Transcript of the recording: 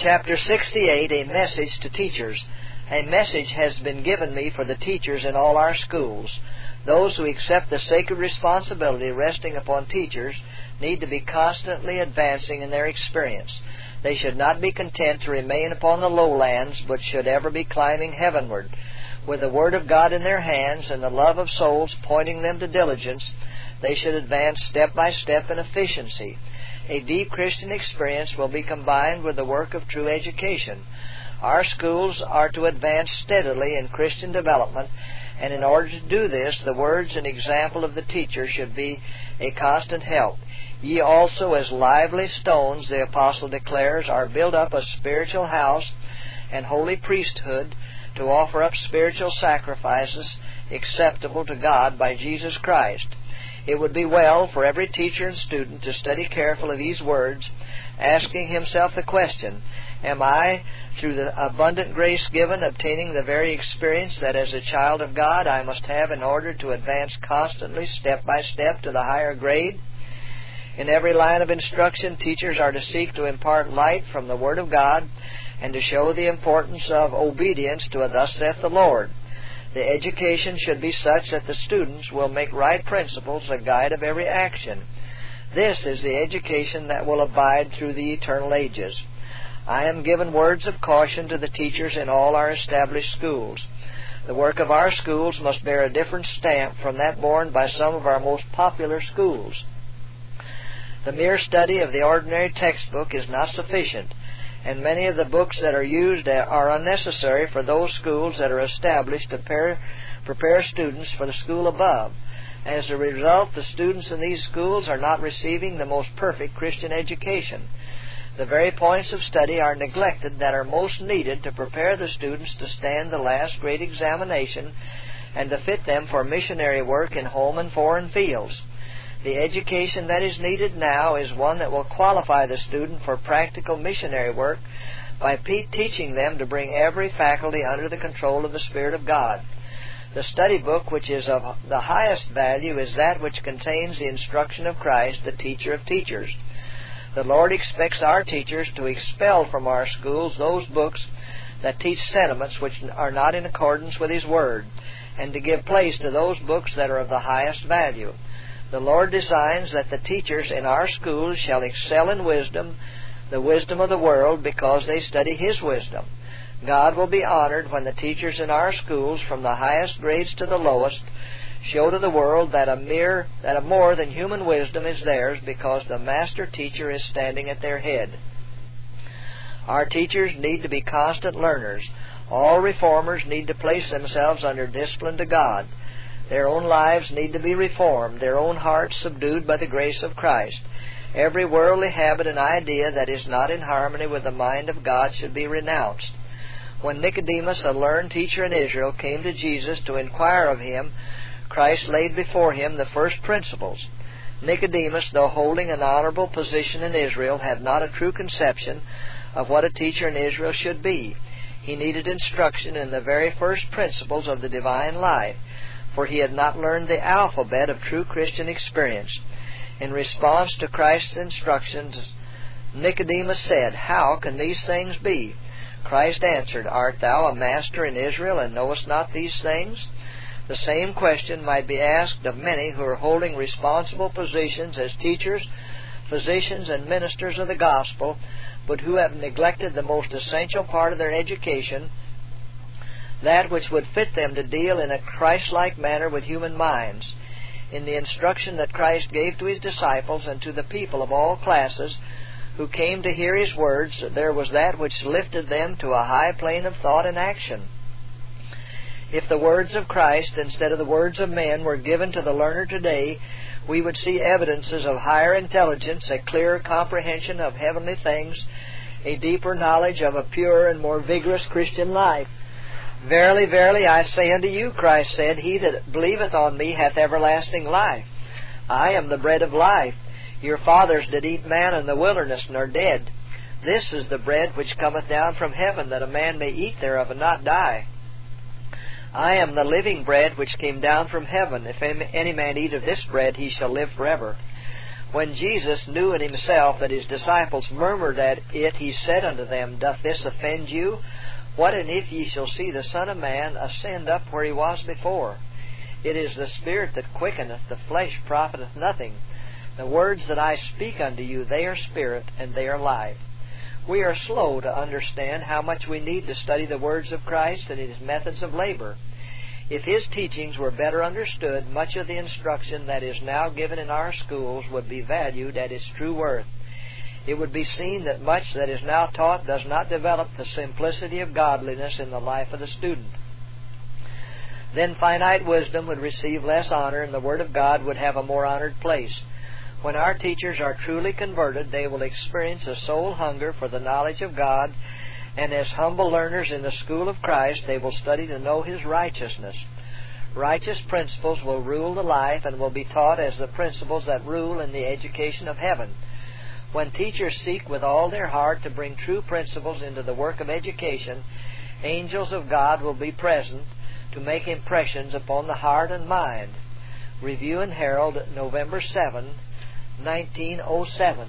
Chapter 68, A Message to Teachers. A message has been given me for the teachers in all our schools. Those who accept the sacred responsibility resting upon teachers need to be constantly advancing in their experience. They should not be content to remain upon the lowlands, but should ever be climbing heavenward. With the Word of God in their hands and the love of souls pointing them to diligence, they should advance step by step in efficiency. A deep Christian experience will be combined with the work of true education. Our schools are to advance steadily in Christian development, and in order to do this, the words and example of the teacher should be a constant help. Ye also, as lively stones, the apostle declares, are built up a spiritual house and holy priesthood to offer up spiritual sacrifices acceptable to God by Jesus Christ. It would be well for every teacher and student to study carefully these words, asking himself the question, am I, through the abundant grace given, obtaining the very experience that as a child of God I must have in order to advance constantly, step by step, to the higher grade? In every line of instruction, teachers are to seek to impart light from the Word of God and to show the importance of obedience to a thus saith the Lord. The education should be such that the students will make right principles the guide of every action. This is the education that will abide through the eternal ages. I am given words of caution to the teachers in all our established schools. The work of our schools must bear a different stamp from that borne by some of our most popular schools. The mere study of the ordinary textbook is not sufficient, and many of the books that are used are unnecessary for those schools that are established to prepare students for the school above. As a result, the students in these schools are not receiving the most perfect Christian education. The very points of study are neglected that are most needed to prepare the students to stand the last great examination and to fit them for missionary work in home and foreign fields. The education that is needed now is one that will qualify the student for practical missionary work by teaching them to bring every faculty under the control of the Spirit of God. The study book which is of the highest value is that which contains the instruction of Christ, the teacher of teachers. The Lord expects our teachers to expel from our schools those books that teach sentiments which are not in accordance with His Word, and to give place to those books that are of the highest value. The Lord designs that the teachers in our schools shall excel in wisdom, the wisdom of the world, because they study His wisdom. God will be honored when the teachers in our schools, from the highest grades to the lowest, show to the world that a more than human wisdom is theirs, because the master teacher is standing at their head. Our teachers need to be constant learners. All reformers need to place themselves under discipline to God. Their own lives need to be reformed, their own hearts subdued by the grace of Christ. Every worldly habit and idea that is not in harmony with the mind of God should be renounced. When Nicodemus, a learned teacher in Israel, came to Jesus to inquire of Him, Christ laid before him the first principles. Nicodemus, though holding an honorable position in Israel, had not a true conception of what a teacher in Israel should be. He needed instruction in the very first principles of the divine life, for he had not learned the alphabet of true Christian experience. In response to Christ's instructions, Nicodemus said, "How can these things be?" Christ answered, "Art thou a master in Israel, and knowest not these things?" The same question might be asked of many who are holding responsible positions as teachers, physicians, and ministers of the gospel, but who have neglected the most essential part of their education, that which would fit them to deal in a Christ-like manner with human minds. In the instruction that Christ gave to His disciples and to the people of all classes who came to hear His words, there was that which lifted them to a high plane of thought and action. If the words of Christ instead of the words of men were given to the learner today, we would see evidences of higher intelligence, a clearer comprehension of heavenly things, a deeper knowledge of a purer and more vigorous Christian life. Verily, verily, I say unto you, Christ said, He that believeth on me hath everlasting life. I am the bread of life. Your fathers did eat manna in the wilderness, and are dead. This is the bread which cometh down from heaven, that a man may eat thereof and not die. I am the living bread which came down from heaven. If any man eat of this bread, he shall live forever. When Jesus knew in himself that his disciples murmured at it, he said unto them, Doth this offend you? What and if ye shall see the Son of Man ascend up where he was before? It is the Spirit that quickeneth, the flesh profiteth nothing. The words that I speak unto you, they are spirit, and they are life. We are slow to understand how much we need to study the words of Christ and his methods of labor. If his teachings were better understood, much of the instruction that is now given in our schools would be valued at its true worth. It would be seen that much that is now taught does not develop the simplicity of godliness in the life of the student. Then finite wisdom would receive less honor, and the Word of God would have a more honored place. When our teachers are truly converted, they will experience a soul hunger for the knowledge of God, and as humble learners in the school of Christ, they will study to know his righteousness. Righteous principles will rule the life and will be taught as the principles that rule in the education of heaven. When teachers seek with all their heart to bring true principles into the work of education, angels of God will be present to make impressions upon the heart and mind. Review and Herald, November 7, 1907.